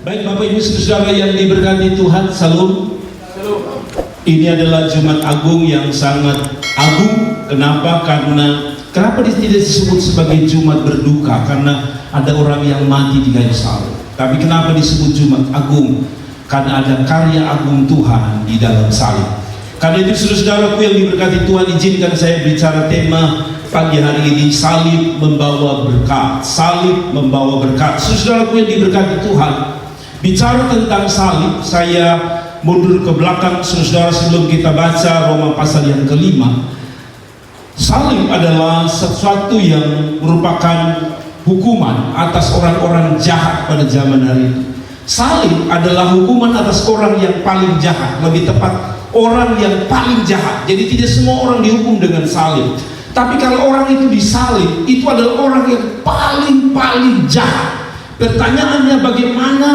Baik Bapak Ibu Saudara yang diberkati Tuhan, salam. Ini adalah Jumat Agung yang sangat agung. Kenapa? Kenapa tidak disebut sebagai Jumat berduka? Karena ada orang yang mati di kayu salib. Tapi kenapa disebut Jumat Agung? Karena ada karya agung Tuhan di dalam salib. Karena itu saudara-saudaraku yang diberkati Tuhan, izinkan saya bicara tema pagi hari ini, salib membawa berkat. Salib membawa berkat. Saudaraku yang diberkati Tuhan, bicara tentang salib, saya mundur ke belakang saudara sebelum kita baca Roma pasal yang kelima. Salib adalah sesuatu yang merupakan hukuman atas orang-orang jahat pada zaman hari itu. Salib adalah hukuman atas orang yang paling jahat, lebih tepat orang yang paling jahat. Jadi tidak semua orang dihukum dengan salib. Tapi kalau orang itu disalib, itu adalah orang yang paling jahat. Pertanyaannya, bagaimana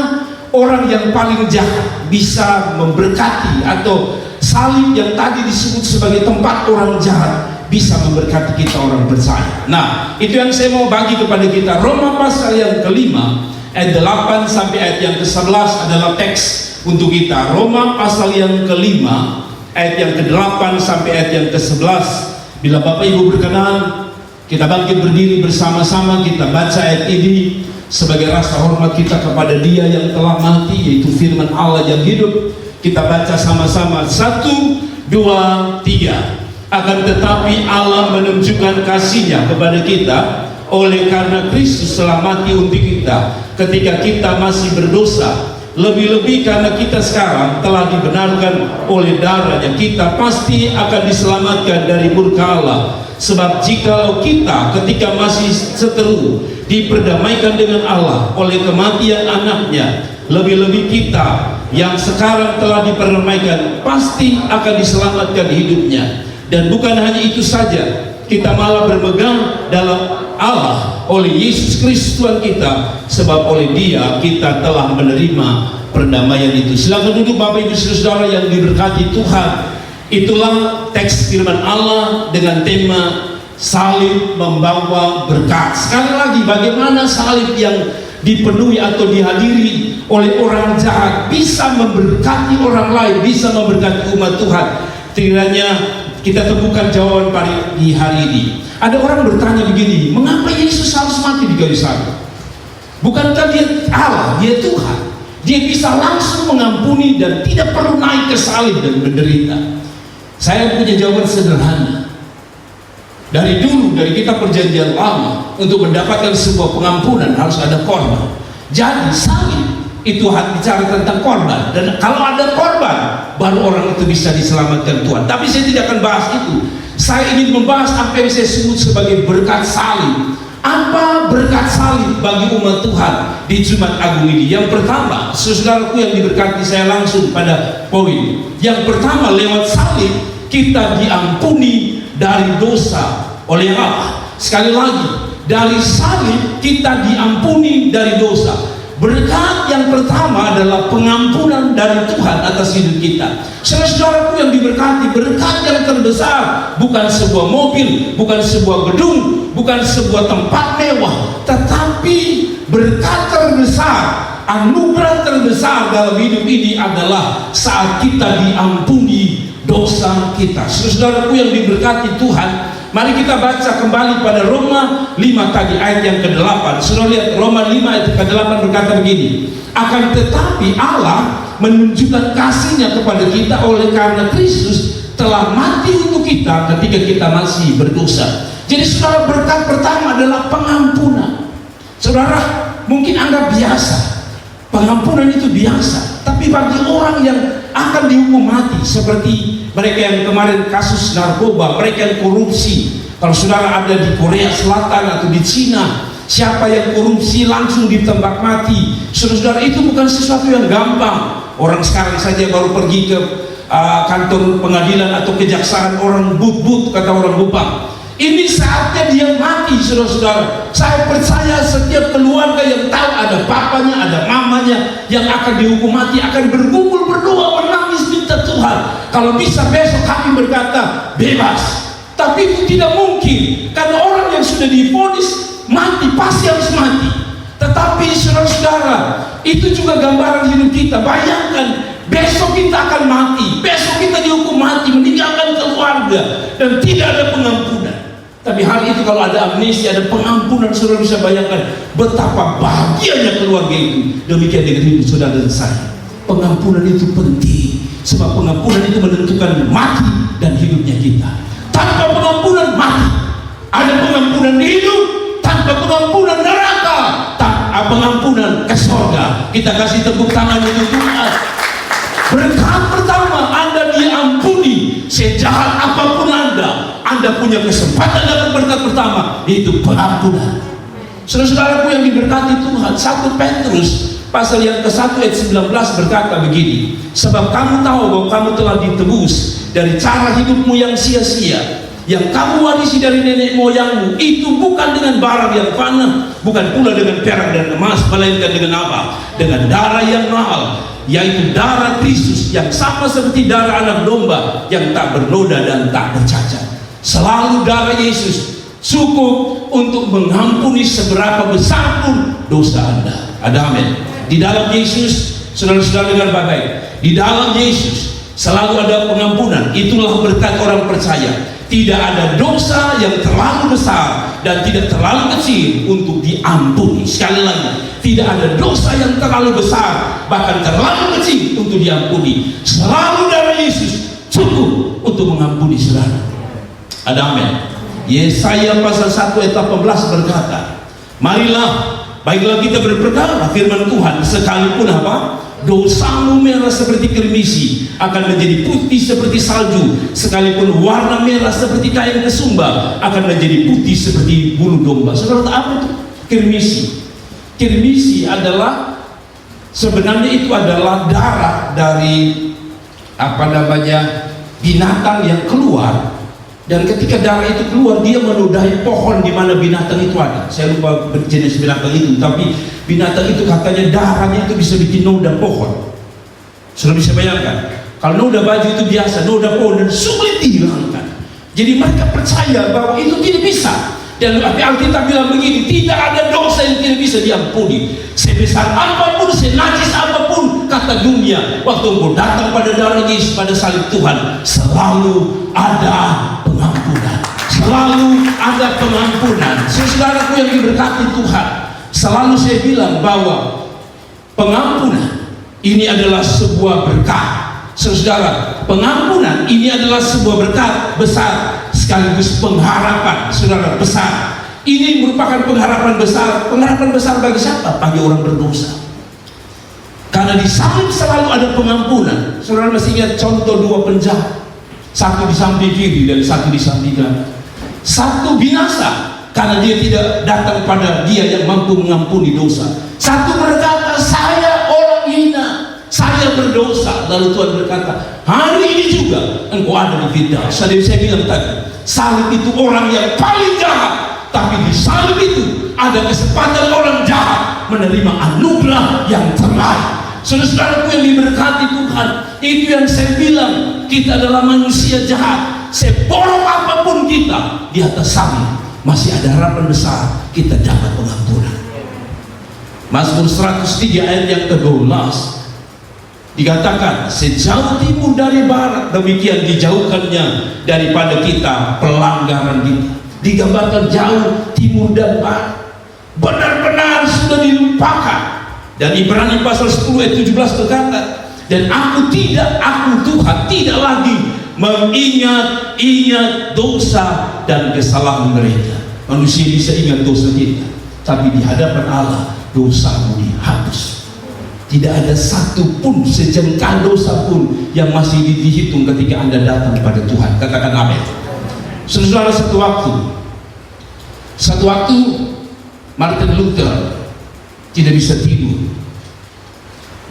orang yang paling jahat bisa memberkati, atau salib yang tadi disebut sebagai tempat orang jahat bisa memberkati kita orang percaya? Nah, itu yang saya mau bagi kepada kita. Roma pasal yang kelima ayat 8 sampai ayat yang ke-11 adalah teks untuk kita. Roma pasal yang kelima ayat yang ke-8 sampai ayat yang ke-11. Bila Bapak Ibu berkenan, kita bangkit berdiri bersama-sama, kita baca ayat ini sebagai rasa hormat kita kepada Dia yang telah mati, yaitu firman Allah yang hidup. Kita baca sama-sama, 1, 2, 3. Akan tetapi Allah menunjukkan kasih-Nya kepada kita oleh karena Kristus telah mati untuk kita ketika kita masih berdosa. Lebih-lebih karena kita sekarang telah dibenarkan oleh darah-Nya, kita pasti akan diselamatkan dari murka Allah. Sebab jikalau kita ketika masih seteru diperdamaikan dengan Allah oleh kematian anaknya, lebih-lebih kita yang sekarang telah diperdamaikan pasti akan diselamatkan hidupnya. Dan bukan hanya itu saja, kita malah bermegang dalam Allah oleh Yesus Kristus Tuhan kita, sebab oleh Dia kita telah menerima perdamaian itu. Silakan duduk Bapak Ibu Saudara yang diberkati Tuhan. Itulah teks firman Allah dengan tema salib membawa berkat. Sekali lagi, bagaimana salib yang dipenuhi atau dihadiri oleh orang jahat bisa memberkati orang lain, bisa memberkati umat Tuhan. Kiranya kita temukan jawaban pagi hari ini. Ada orang bertanya begini, mengapa Yesus harus mati di kayu salib? Bukankah Dia Allah, Dia Tuhan? Dia bisa langsung mengampuni dan tidak perlu naik ke salib dan menderita. Saya punya jawaban sederhana. Dari dulu, dari kita perjanjian lama, untuk mendapatkan sebuah pengampunan harus ada korban. Jadi salib itu bicara tentang korban. Dan kalau ada korban, baru orang itu bisa diselamatkan Tuhan. Tapi saya tidak akan bahas itu. Saya ingin membahas apa yang saya sebut sebagai berkat salib. Apa berkat salib bagi umat Tuhan di Jumat Agung ini? Yang pertama, saudaraku yang diberkati, saya langsung pada poin. Yang pertama, lewat salib kita diampuni dari dosa oleh Allah. Sekali lagi, dari salib kita diampuni dari dosa. Berkat yang pertama adalah pengampunan dari Tuhan atas hidup kita. Saudara-saudaraku yang diberkati, berkat yang terbesar bukan sebuah mobil, bukan sebuah gedung, bukan sebuah tempat mewah, tetapi berkat terbesar, anugerah terbesar dalam hidup ini adalah saat kita diampuni dosa kita. Saudaraku yang diberkati Tuhan, mari kita baca kembali pada Roma 5 tadi ayat yang ke-8. Saudara lihat Roma 5 ayat ke-8 berkata begini, akan tetapi Allah menunjukkan kasih-Nya kepada kita oleh karena Kristus telah mati untuk kita ketika kita masih berdosa. Jadi saudara, berkat pertama adalah pengampunan. Saudara, mungkin anggap biasa, pengampunan itu biasa, tapi bagi orang yang akan dihukum mati, seperti mereka yang kemarin kasus narkoba, mereka yang korupsi. Kalau saudara ada di Korea Selatan atau di Cina, siapa yang korupsi langsung ditembak mati. Saudara, itu bukan sesuatu yang gampang. Orang sekarang saja baru pergi ke kantor pengadilan atau kejaksaan, orang but-but, kata orang Bupang. Ini saatnya dia mati, saudara-saudara. Saya percaya setiap keluarga yang tahu ada papanya, ada mamanya yang akan dihukum mati akan bergumul berdoa, menangis minta Tuhan, kalau bisa besok hakim berkata bebas. Tapi itu tidak mungkin, karena orang yang sudah divonis mati pasti harus mati. Tetapi saudara-saudara, itu juga gambaran hidup kita. Bayangkan, besok kita akan mati, besok kita dihukum mati, meninggalkan keluarga, dan tidak ada pengampunan. Tapi hari itu kalau ada amnesia, ada pengampunan, saudara bisa bayangkan betapa bahagianya keluarga itu. Demikian dengan hidup saudara dan saya. Pengampunan itu penting, sebab pengampunan itu menentukan mati dan hidupnya kita. Tanpa pengampunan mati. Ada pengampunan hidup, tanpa pengampunan neraka, tanpa pengampunan ke surga. Kita kasih tepuk tangan untuk Tuhan. Berkat pertama, Anda diampuni. Sejahat apapun Anda punya kesempatan dapat berkat pertama, yaitu pengampunan. Saudara-saudaraku yang diberkati Tuhan, 1 Petrus pasal yang ke-1 ayat 19 berkata begini, sebab kamu tahu bahwa kamu telah ditebus dari cara hidupmu yang sia-sia, yang kamu warisi dari nenek moyangmu, itu bukan dengan barang yang fana, bukan pula dengan perak dan emas, melainkan dengan apa? Dengan darah yang mahal, yaitu darah Kristus, yang sama seperti darah anak domba yang tak bernoda dan tak bercacat. Selalu darah Yesus cukup untuk mengampuni seberapa besar pun dosa Anda. Ada amin. Di dalam Yesus, saudara-saudara dengar baik-baik, di dalam Yesus selalu ada pengampunan. Itulah berkat orang percaya. Tidak ada dosa yang terlalu besar dan tidak terlalu kecil untuk diampuni. Sekali lagi, tidak ada dosa yang terlalu besar bahkan terlalu kecil untuk diampuni. Selalu darah Yesus cukup untuk mengampuni saudara. Ada amin. Yesaya pasal 1 ayat 18 berkata, marilah, baiklah kita berperkara firman Tuhan, sekalipun apa? Dosamu merah seperti kirmisi akan menjadi putih seperti salju, sekalipun warna merah seperti kain kesumba akan menjadi putih seperti bulu domba. Saudara, apa itu kirmisi? Kirmisi adalah, sebenarnya itu adalah darah dari binatang yang keluar. Dan ketika darah itu keluar, dia meludahi pohon di mana binatang itu ada. Saya lupa jenis binatang itu, tapi binatang itu katanya darahnya itu bisa bikin noda pohon. Sudah bisa bayangkan? Kalau noda baju itu biasa, noda pohon dan sulit dihilangkan. Jadi mereka percaya bahwa itu tidak bisa. Dan Alkitab bilang begini, tidak ada dosa yang tidak bisa diampuni. Sebesar apapun, senajis apapun, kata dunia, waktu engkau datang pada darah Yesus, pada salib Tuhan, selalu ada pengampunan. Selalu ada pengampunan. Saudaraku yang diberkati Tuhan, selalu saya bilang bahwa pengampunan ini adalah sebuah berkat. Saudara, pengampunan ini adalah sebuah berkat besar, sekaligus pengharapan saudara besar. Ini merupakan pengharapan besar. Pengharapan besar bagi siapa? Bagi orang berdosa. Karena di salib selalu ada pengampunan. Saudara masih ingat contoh dua penjahat, satu di samping kiri dan satu di samping kanan. Satu binasa karena dia tidak datang pada dia yang mampu mengampuni dosa. Satu berkata, saya orang hina, saya berdosa. Lalu Tuhan berkata, hari ini juga engkau ada di fitnah. Saya bilang tadi, salib itu orang yang paling jahat, tapi di salib itu ada kesempatan orang jahat menerima anugerah yang terbaik. Saudara-saudaraku yang diberkati Tuhan, itu yang saya bilang, kita adalah manusia jahat. Seborok apapun kita, di atas salib masih ada harapan besar, kita dapat pengampunan. Mazmur 103 ayat yang ke-12 dikatakan, sejauh timur dari barat, demikian dijauhkannya daripada kita pelanggaran kita. Digambarkan jauh timur dan barat, benar-benar sudah dilupakan. Dan Ibrani pasal 10 ayat 17 berkata, dan aku Tuhan tidak lagi mengingat-ingat dosa dan kesalahan mereka. Manusia bisa ingat dosa kita, tapi di hadapan Allah dosamu dihapus. Tidak ada satu pun, sejengkal dosa pun yang masih dihitung ketika Anda datang kepada Tuhan. Katakan amin. Saudara, satu waktu Martin Luther tidak bisa tidur.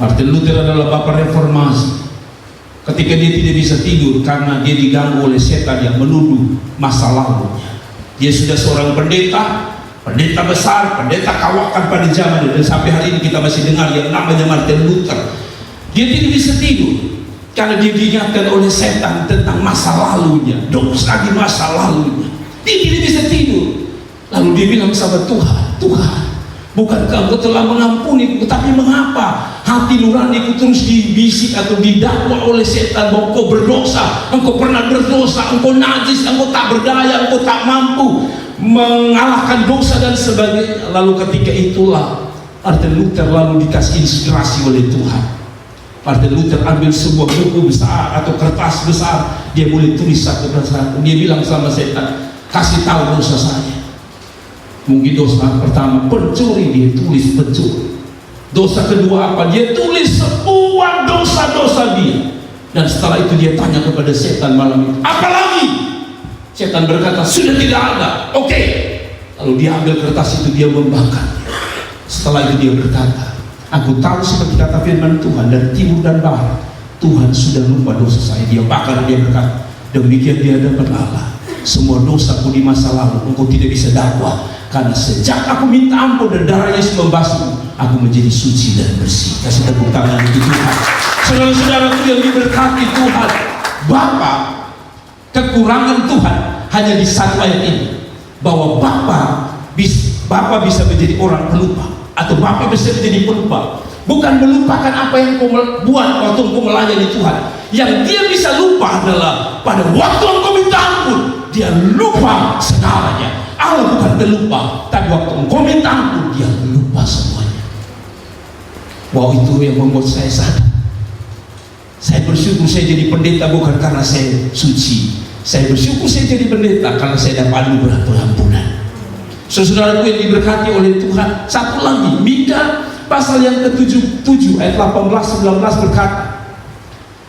Martin Luther adalah bapak reformasi. Ketika dia tidak bisa tidur karena dia diganggu oleh setan yang menuduh masa lalunya. Dia sudah seorang pendeta besar, pendeta kawakan pada zaman, dan sampai hari ini kita masih dengar yang namanya Martin Luther. Dia tidak bisa tidur karena dia diingatkan oleh setan tentang masa lalunya, dosa di masa lalunya. Dia tidak bisa tidur. Lalu dia bilang sama Tuhan, Bukankah engkau telah mengampuni? Tetapi mengapa hati nuraniku terus dibisik atau didakwa oleh setan bahwa engkau berdosa, engkau pernah berdosa, engkau najis, engkau tak berdaya, engkau tak mampu mengalahkan dosa dan sebagainya. Lalu ketika itulah Martin Luther lalu dikasih inspirasi oleh Tuhan. Martin Luther ambil sebuah buku besar atau kertas besar, dia mulai tulis satu persatu. Dia bilang sama setan, kasih tahu dosa saya. Mungkin dosa pertama pencuri, dia tulis pencuri. Dosa kedua apa? Dia tulis semua dosa-dosa dia. Dan setelah itu dia tanya kepada setan malam itu, apa lagi? Setan berkata, sudah tidak ada. Oke. Lalu dia ambil kertas itu, dia membakar. Setelah itu dia berkata, aku tahu seperti kata firman Tuhan, dari timur dan barat Tuhan sudah lupa dosa saya. Dia bakar, dia berkata, demikian di hadapan Allah, semua dosaku di masa lalu engkau tidak bisa dakwa, karena sejak aku minta ampun dan darah Yesus membasuhmu, aku menjadi suci dan bersih. Kasih tepuk tangan untuk Tuhan. Saudara-saudaraku yang diberkati Tuhan, Bapa, kekurangan Tuhan hanya di satu ayat ini, bahwa Bapa bisa menjadi orang pelupa, atau Bapa bisa menjadi pelupa. Bukan melupakan apa yang kau buat waktu kau melayani Tuhan. Yang dia bisa lupa adalah pada waktu engkau minta ampun, dia lupa segalanya. Allah bukan terlupa, tapi waktu engkau minta ampun, dia lupa semuanya. Wow, itu yang membuat saya sadar. Saya bersyukur saya jadi pendeta bukan karena saya suci. Saya bersyukur saya jadi pendeta karena saya dapat anugerah pengampunan. Saudaraku yang diberkati oleh Tuhan, satu lagi, Mika pasal yang ke-7 ayat 18-19 berkata,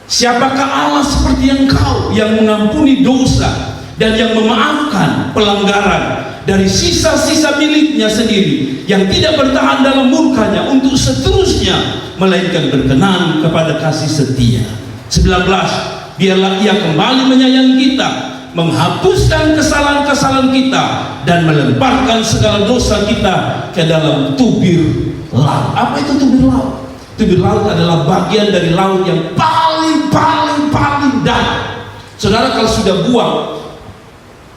siapakah Allah seperti engkau yang mengampuni dosa dan yang memaafkan pelanggaran dari sisa-sisa miliknya sendiri, yang tidak bertahan dalam murkanya untuk seterusnya, melainkan berkenan kepada kasih setia. 19, biarlah ia kembali menyayangi kita, menghapuskan kesalahan-kesalahan kita, dan melemparkan segala dosa kita ke dalam tubir laut. Apa itu tubir laut? Tubir laut adalah bagian dari laut yang paling dalam. Saudara, kalau sudah buang,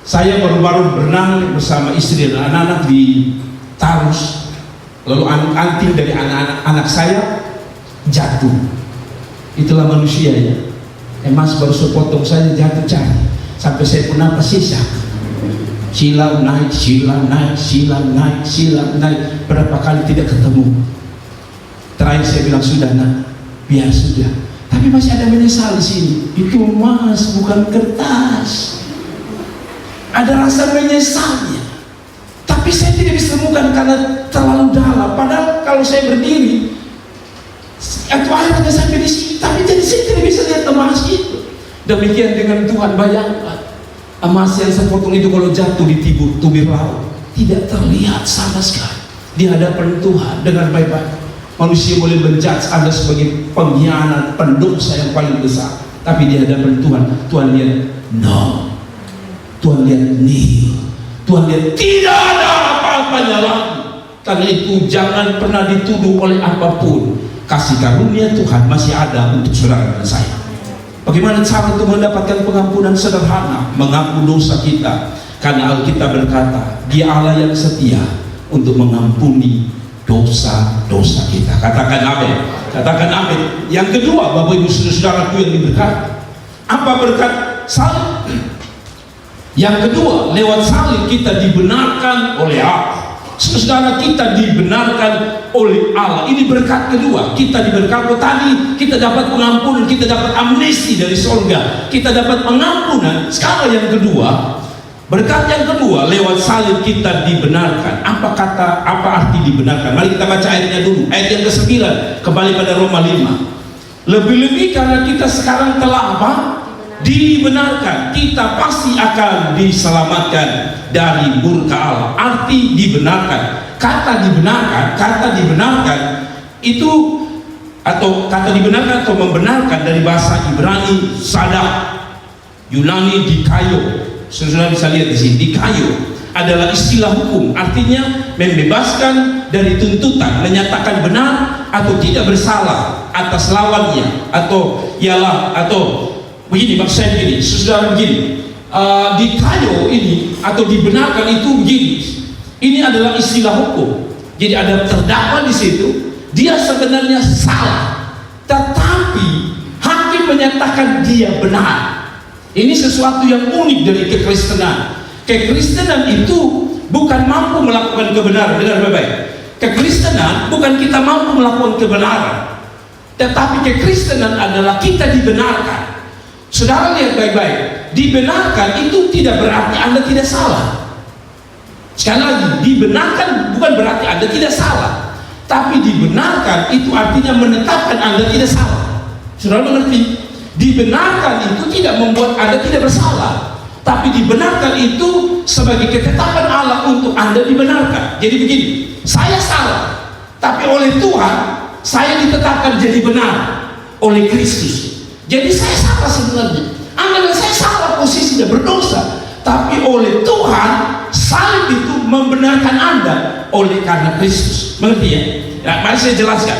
saya baru-baru berenang bersama istri dan anak-anak di Tarus, lalu anting dari anak saya jatuh. Itulah manusia ya. Emas baru sepotong saja jatuh cari, sampai saya pun apa sisa. Silang naik, silang naik, silang naik, silang naik. Berapa kali tidak ketemu. Terakhir saya bilang, sudah nak, biar sudah. Tapi masih ada menyesal di sini. Itu emas, bukan kertas. Ada rasa menyesalnya. Tapi saya tidak bisa temukan karena terlalu dalam. Padahal kalau saya berdiri, itu akhirnya sampai di sini. Tapi jadi saya tidak bisa lihat emas itu. Demikian dengan Tuhan, bayangkan. Emas yang sepotong itu kalau jatuh di tubir laut, tidak terlihat sama sekali di hadapan Tuhan dengan baik-baik. Manusia boleh menjudge Anda sebagai pengkhianat, pendosa yang paling besar, tapi di hadapan Tuhan, Tuhan lihat no, Tuhan lihat nil, Tuhan lihat tidak ada apa-apanya lagi. Karena itu jangan pernah dituduh oleh apapun. Kasih karunia Tuhan masih ada untuk saudara dan saya. Bagaimana cara untuk mendapatkan pengampunan? Sederhana, mengaku dosa kita, karena Alkitab berkata Dia Allah yang setia untuk mengampuni dosa-dosa kita. Katakan amin. Katakan amin. Yang kedua, Bapak Ibu Saudaraku yang diberkati, apa berkat salib? Yang kedua, lewat salib kita dibenarkan oleh Allah. Saudara, kita dibenarkan oleh Allah. Ini berkat kedua. Kita diberkati. Tadi kita dapat pengampunan, kita dapat amnesti dari surga, kita dapat pengampunan. Sekarang yang kedua, berkat yang kedua, lewat salib kita dibenarkan. Apa arti dibenarkan? Mari kita baca ayatnya dulu. Ayat yang ke-9, kembali pada Roma 5. Lebih-lebih karena kita sekarang telah apa? Dibenarkan, kita pasti akan diselamatkan dari murka Allah. Arti dibenarkan, kata dibenarkan itu, atau kata dibenarkan atau membenarkan dari bahasa Ibrani sadak, Yunani dikayo. Saudara bisa lihat di sini, dikayo adalah istilah hukum, artinya membebaskan dari tuntutan, menyatakan benar atau tidak bersalah atas lawannya, atau ialah, atau begini, maksud saya begini, saudara, begini, dikayo ini atau dibenarkan itu begini, ini adalah istilah hukum. Jadi ada terdakwa di situ, dia sebenarnya salah, tetapi hakim menyatakan dia benar. Ini sesuatu yang unik dari kekristenan. Kekristenan itu bukan mampu melakukan kebenaran. Dengar baik-baik. Kekristenan bukan kita mampu melakukan kebenaran, tetapi kekristenan adalah kita dibenarkan. Saudara lihat baik-baik, dibenarkan itu tidak berarti Anda tidak salah. Sekali lagi, dibenarkan bukan berarti Anda tidak salah, tapi dibenarkan itu artinya menetapkan Anda tidak salah. Saudara mengerti? Dibenarkan itu tidak membuat Anda tidak bersalah, tapi dibenarkan itu sebagai ketetapan Allah untuk Anda dibenarkan. Jadi begini, saya salah, tapi oleh Tuhan saya ditetapkan jadi benar oleh Kristus. Jadi saya salah sebenarnya, Anda dan saya salah, posisinya berdosa, tapi oleh Tuhan salib itu membenarkan Anda oleh karena Kristus. Mengerti ya? Nah, mari saya jelaskan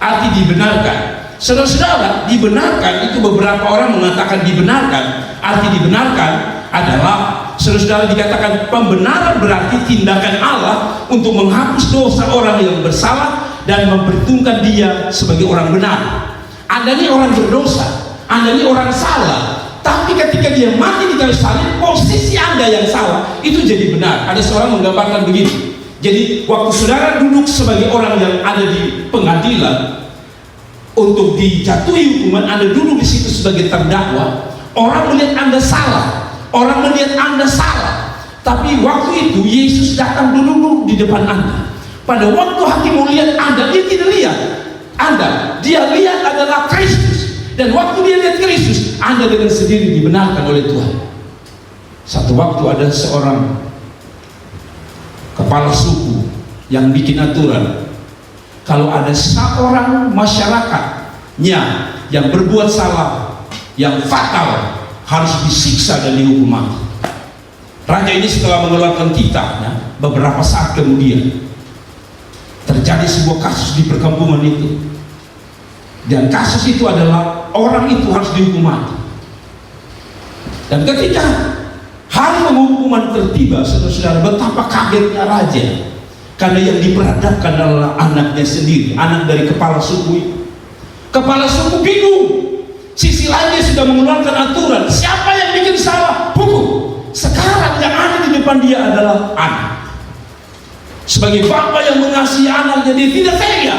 arti dibenarkan. Saudara-saudara, dibenarkan itu beberapa orang mengatakan dibenarkan. Arti dibenarkan adalah, saudara-saudara, dikatakan pembenaran berarti tindakan Allah untuk menghapus dosa orang yang bersalah dan memperhitungkan dia sebagai orang benar. Anda ini orang berdosa, Anda ini orang salah, tapi ketika dia mati di kayu salib, posisi Anda yang salah itu jadi benar. Ada seorang menggambarkan begitu. Jadi waktu saudara duduk sebagai orang yang ada di pengadilan untuk dijatuhi hukuman, Anda duduk di situ sebagai terdakwa. Orang melihat Anda salah, orang melihat Anda salah, tapi waktu itu Yesus datang duduk di depan Anda. Pada waktu hakim melihat Anda, dia tidak lihat Anda, dia lihat adalah Kristus. Dan waktu dia lihat Kristus, Anda dengan sendiri dibenarkan oleh Tuhan. Satu waktu ada seorang kepala suku yang bikin aturan, kalau ada seorang masyarakatnya yang berbuat salah yang fatal, harus disiksa dan dihukum mati. Raja ini setelah mengeluarkan titahnya, beberapa saat kemudian terjadi sebuah kasus di perkampungan itu, dan kasus itu adalah orang itu harus dihukum mati. Dan ketika hari penghukuman tertiba, saudara-saudara, betapa kagetnya raja, karena yang diperhadapkan adalah anaknya sendiri, anak dari kepala suku itu. Kepala suku bingung, sisi lainnya sudah mengeluarkan aturan, siapa yang bikin salah, hukum. Sekarang yang ada di depan dia adalah anak. Sebagai bapak yang mengasihi anaknya, dia tidak tega,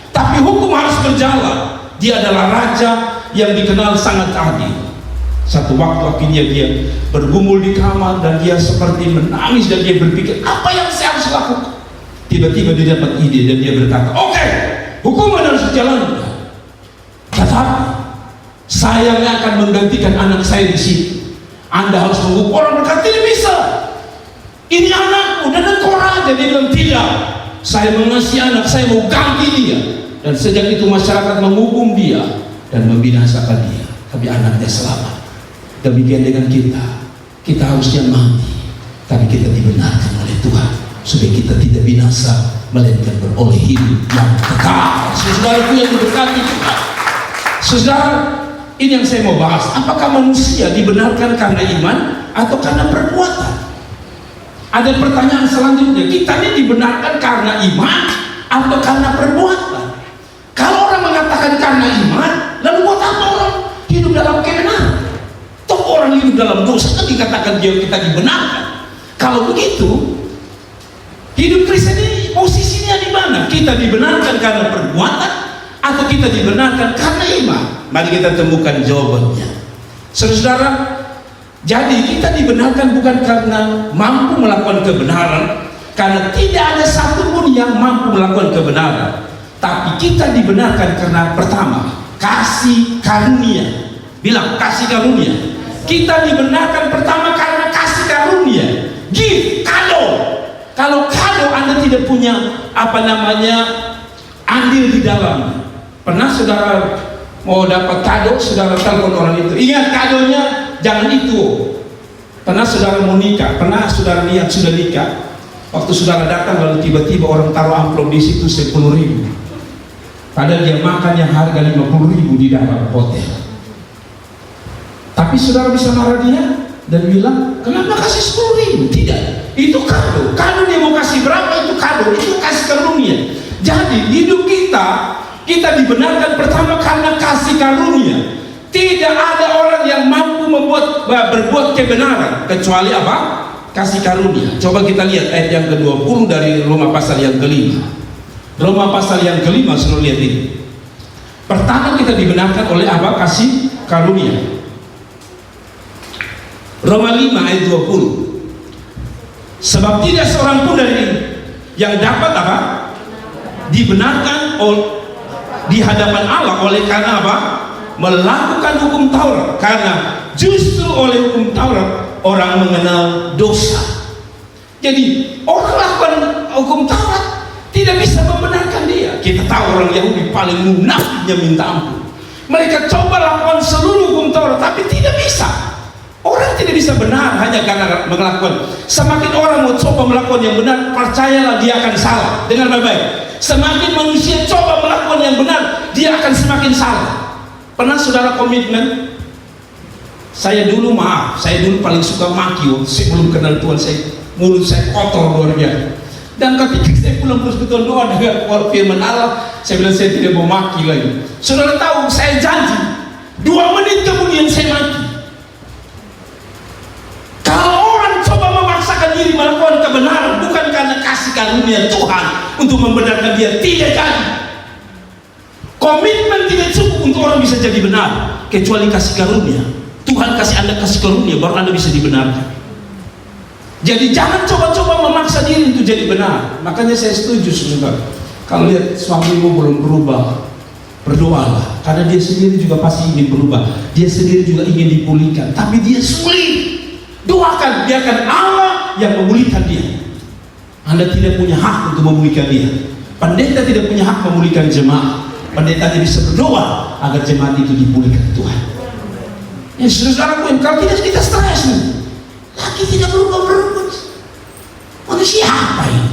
tapi hukum harus berjalan. Dia adalah raja yang dikenal sangat adil. Satu waktu akhirnya dia bergumul di kamar dan dia seperti menangis dan dia berpikir, apa yang saya harus lakukan? Tiba-tiba dia dapat ide dan dia berkata, oke, hukuman harus dijalankan, tetapi saya akan menggantikan anak saya di sini. Anda harus menghukum. Orang berkata, tidak bisa, ini anakmu dan engkau raja. Dia bilang, tidak, saya mengasihi anak, saya mau ganti dia. Dan sejak itu masyarakat menghukum dia dan membinasakan dia, tapi anaknya selamat. Demikian dengan kita, kita harusnya mati, tapi kita dibenarkan oleh Tuhan supaya kita tidak binasa, melainkan beroleh hidup yang kekal. Saudaraku yang diberkati Tuhan, saudara, ini yang saya mau bahas. Apakah manusia dibenarkan karena iman atau karena perbuatan? Ada pertanyaan selanjutnya, kita ini dibenarkan karena iman atau karena perbuatan? Kalau orang mengatakan karena iman, lalu buat apa orang hidup dalam kebenaran? Toh orang hidup dalam dosa kan dikatakan dia kita dibenarkan. Kalau begitu, hidup Kristen ini posisinya di mana? Kita dibenarkan karena perbuatan atau kita dibenarkan karena iman? Mari kita temukan jawabannya. Saudara, jadi kita dibenarkan bukan karena mampu melakukan kebenaran, karena tidak ada satupun yang mampu melakukan kebenaran. Tapi kita dibenarkan karena pertama, kasih karunia. Bilang kasih karunia. Kita dibenarkan pertama karena kasih karunia. Gift, kado. Kalau kado Anda tidak punya andil di dalam. Pernah saudara mau dapat kado, saudara telepon orang itu, ingat kadonya jangan itu. Pernah saudara mau nikah, pernah saudara lihat sudah nikah, waktu saudara datang lalu tiba-tiba orang taruh amplop di situ 10.000. Padahal dia makan yang harga 50.000 di dalam hotel. Tapi saudara bisa marah dia dan bilang, kenapa kasih 10.000? Tidak, itu kado. Kado dia mau kasih berapa itu kado. kado, itu kasih karunia. Jadi hidup kita dibenarkan pertama karena kasih karunia. Tidak ada orang yang mampu berbuat kebenaran kecuali apa? Kasih karunia. Coba kita lihat ayat yang ke-20 dari Roma pasal yang ke-5. Roma pasal yang ke-5, suruh lihat ini. Pertama kita dibenarkan oleh apa? Kasih karunia. Roma 5 ayat 20. Sebab tidak seorang pun dari yang dapat apa? Dibenarkan di hadapan Allah oleh karena apa? Melakukan hukum Taurat. Karena justru oleh hukum Taurat orang mengenal dosa. Jadi orang lakukan hukum Taurat tidak bisa membenarkan dia. Kita tahu orang Yahudi paling munafiknya minta ampun. Mereka coba lakukan seluruh hukum Taurat tapi tidak bisa. Orang tidak bisa benar hanya karena melakukan. Semakin orang mau coba melakukan yang benar, percayalah dia akan salah. Dengar baik-baik. Semakin manusia coba melakukan yang benar, dia akan semakin salah. Pernah saudara komitmen? Saya dulu paling suka maki. Sebelum kenal Tuhan, mulut saya kotor luar biasa. Dan ketika saya pulang persekutuan doa dengan firman Allah, saya bilang saya tidak mau maki lagi. Saudara tahu, saya janji 2 menit kemudian saya maki. Kalau orang coba memaksakan diri melakukan kebenaran bukan karena kasih karunia Tuhan untuk membenarkan dia, tidak jadi. Komitmen tidak cukup untuk orang bisa jadi benar kecuali kasih karunia. Tuhan kasih Anda kasih karunia baru Anda bisa dibenarkan. Jadi jangan coba-coba memaksa diri untuk jadi benar. Makanya saya setuju sebenarnya. Kalau lihat suamimu belum berubah, berdoalah, karena dia sendiri juga pasti ingin berubah. Dia sendiri juga ingin dipulihkan, tapi dia sulit. Doakan, biarkan Allah yang memulihkan dia. Anda tidak punya hak untuk memulihkan dia. Pendeta tidak punya hak memulihkan jemaat. Pendeta tidak bisa berdoa agar jemaat itu dipulihkan Tuhan. Ya saudara-saudaraku, kalau tidak kita stres nih. Laki tidak berubah. Manusia apa ini?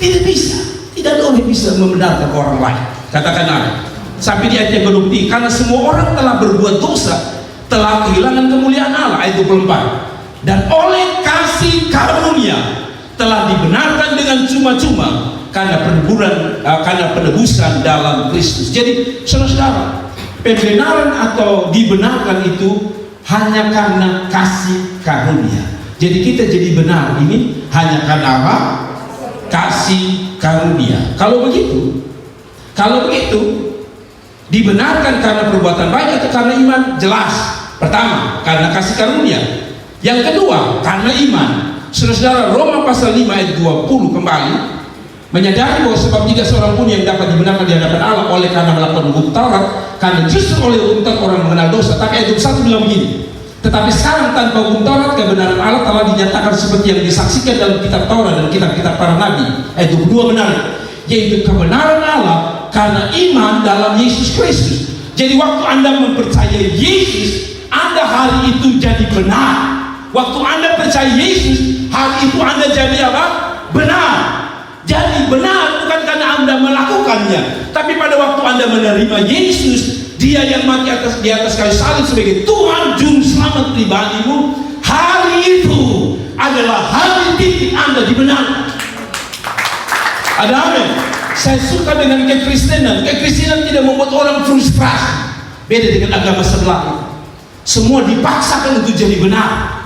Tidak bisa. Tidak ada orang yang bisa membenarkan orang lain. Katakan Allah. Sampai di ayat yang ke-23, karena semua orang telah berbuat dosa, telah kehilangan kemuliaan Allah. Ayat 24. Dan oleh kasih karunia telah dibenarkan dengan cuma-cuma karena penebusan dalam Kristus. Jadi saudara-saudara, pembenaran atau dibenarkan itu hanya karena kasih karunia. Jadi kita jadi benar ini hanya karena apa? Kasih karunia. Kalau begitu dibenarkan karena perbuatan baik atau karena iman? Jelas. Pertama, karena kasih karunia. Yang kedua, karena iman. Saudara-saudara, Roma pasal 5 ayat 20 kembali menyadari bahwa sebab tidak seorang pun yang dapat dibenarkan di hadapan Allah oleh karena melakukan hukum Taurat, karena justru oleh hukum Taurat orang mengenal dosa. Tapi ayat 21 bilang begini, tetapi sekarang tanpa hukum Taurat kebenaran Allah telah dinyatakan seperti yang disaksikan dalam kitab Taurat dan kitab-kitab para nabi. Ayat 22 benar, yaitu kebenaran Allah karena iman dalam Yesus Kristus. Jadi waktu Anda mempercayai Yesus, Anda hari itu jadi benar. Waktu Anda percaya Yesus, hari itu Anda jadi apa? Benar. Jadi benar bukan karena Anda melakukannya, tapi pada waktu Anda menerima Yesus, Dia yang mati di atas kayu salib sebagai Tuhan Juru Selamat pribadimu, hari itu adalah hari titik Anda dibenarkan. Ada amin. Saya suka dengan kekristenan. Kekristenan tidak membuat orang frustrasi. Beda dengan agama sebelah. Semua dipaksakan untuk jadi benar.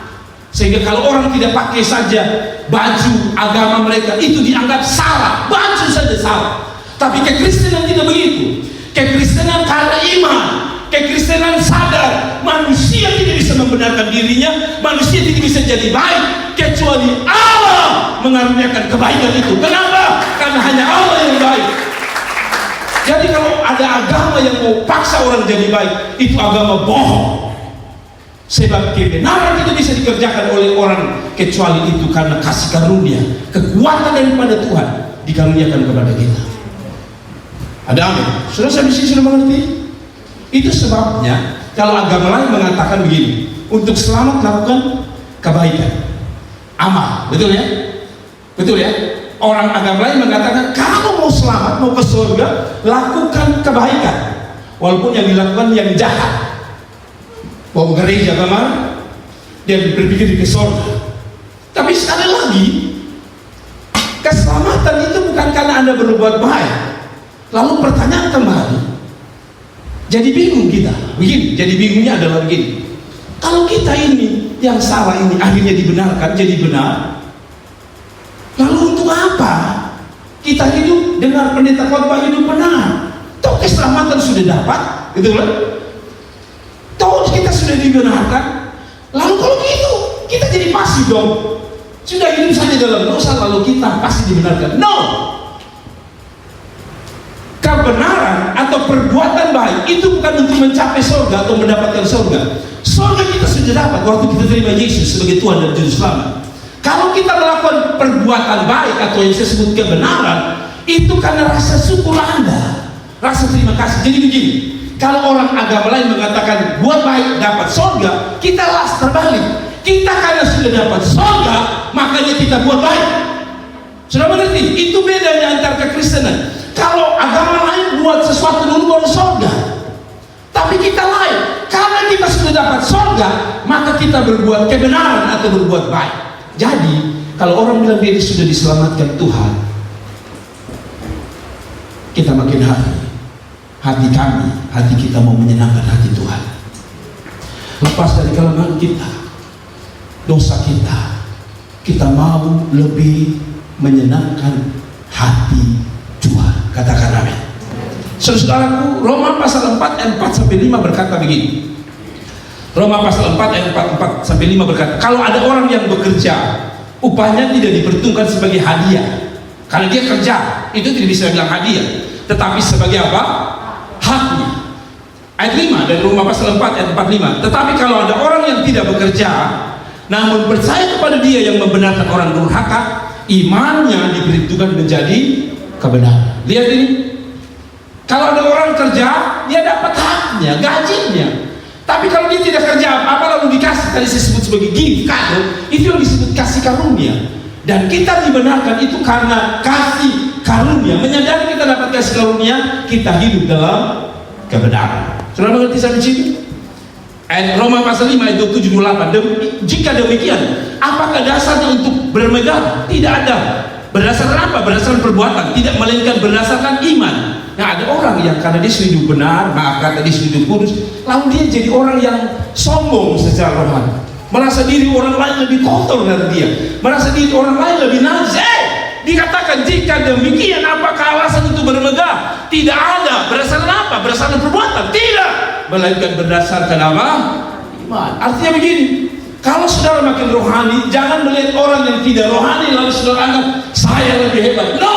Sehingga kalau orang tidak pakai saja baju agama mereka itu dianggap salah, baju saja salah. Tapi kekristenan tidak begitu. Kekristenan karena iman. Kekristenan sadar manusia tidak bisa membenarkan dirinya, manusia tidak bisa jadi baik kecuali Allah mengaruniakan kebaikan itu. Kenapa? Karena hanya Allah yang baik. Jadi kalau ada agama yang mau paksa orang jadi baik, itu agama bohong. Sebab kebenaran itu bisa dikerjakan oleh orang kecuali itu karena kasih karunia, kekuatan daripada Tuhan dikaruniakan kepada kita. Ada amin. Sudah sampai sini sudah mengerti? Itu sebabnya kalau agama lain mengatakan begini, untuk selamat lakukan kebaikan, amal, betul ya? Betul ya? Orang agama lain mengatakan kalau mau selamat, mau ke surga, lakukan kebaikan, walaupun yang dilakukan yang jahat. Mau gereja kemana? Dia berpikir ke surga. Tapi sekali lagi, keselamatan itu bukan karena Anda berbuat baik. Lalu pertanyaan kembali, jadi bingung kita. Begini, jadi bingungnya adalah begini. Kalau kita ini yang salah ini akhirnya dibenarkan jadi benar, lalu untuk apa kita hidup dengan pendeta khotbah hidup benar? Toh keselamatan sudah dapat, gitu kan? Toh kita sudah dibenarkan. Lalu kalau gitu kita jadi pasif dong. Sudah hidup saja dalam dosa lalu kita pasti dibenarkan. No. Kebenaran atau perbuatan baik itu bukan untuk mencapai surga atau mendapatkan surga. Surga kita sudah dapat waktu kita terima Yesus sebagai Tuhan dan Juru Selamat. Kalau kita melakukan perbuatan baik atau yang saya sebut kebenaran, itu karena rasa syukur Anda, rasa terima kasih. Jadi begini, kalau orang agama lain mengatakan buat baik dapat surga, kita las terbalik. Kita karena sudah dapat surga, makanya kita buat baik. Sudah mengerti? Itu bedanya antara kekristenan. Kalau agama lain buat sesuatu dulu baru surga, tapi kita lain, karena kita sudah dapat surga, maka kita berbuat kebenaran atau berbuat baik. Jadi kalau orang bilang dia sudah diselamatkan Tuhan, kita makin hati kita mau menyenangkan hati Tuhan. Lepas dari kelemahan kita, dosa kita mau lebih menyenangkan hati Tuhan. Katakan amin. Saudaraku, Roma pasal 4 ayat 4 sampai 5 berkata begini. Roma pasal 4 ayat 4 sampai 5 berkata, kalau ada orang yang bekerja, upahnya tidak diperhitungkan sebagai hadiah. Karena dia kerja, itu tidak bisa bilang hadiah, tetapi sebagai apa? Haknya. Ayat 5 dari Roma pasal 4 ayat 45. Tetapi kalau ada orang yang tidak bekerja, namun percaya kepada dia yang membenarkan orang durhaka, imannya diperhitungkan menjadi kebenaran. Lihat ini, kalau ada orang kerja, dia dapat haknya, gajinya. Tapi kalau dia tidak kerja apa-apa lalu dikasih, tadi saya sebut sebagai gift, kado, itu yang disebut kasih karunia. Dan kita dibenarkan itu karena kasih karunia. Menyadari kita dapat kasih karunia, kita hidup dalam kebenaran. Sudah mengerti sampai sini? Ayat Roma pasal 5 ayat 7-8. Jika demikian, apakah dasarnya untuk bermegah? Tidak ada. Berdasarkan apa? Berdasarkan perbuatan, tidak melainkan berdasarkan iman. Nah, ada orang yang karena dia sudah hidup benar, maaf kata dia sudah hidup kudus, lalu dia jadi orang yang sombong secara rohani, merasa diri orang lain lebih kotor dari dia, merasa diri orang lain lebih najis. Dikatakan jika demikian, apakah alasan untuk bermegah? Tidak ada. Berdasarkan apa? Berdasarkan perbuatan? Tidak, melainkan berdasarkan apa? Iman. Artinya begini, kalau saudara makin rohani, jangan melihat orang yang tidak rohani lalu saudara anggap saya lebih hebat. No,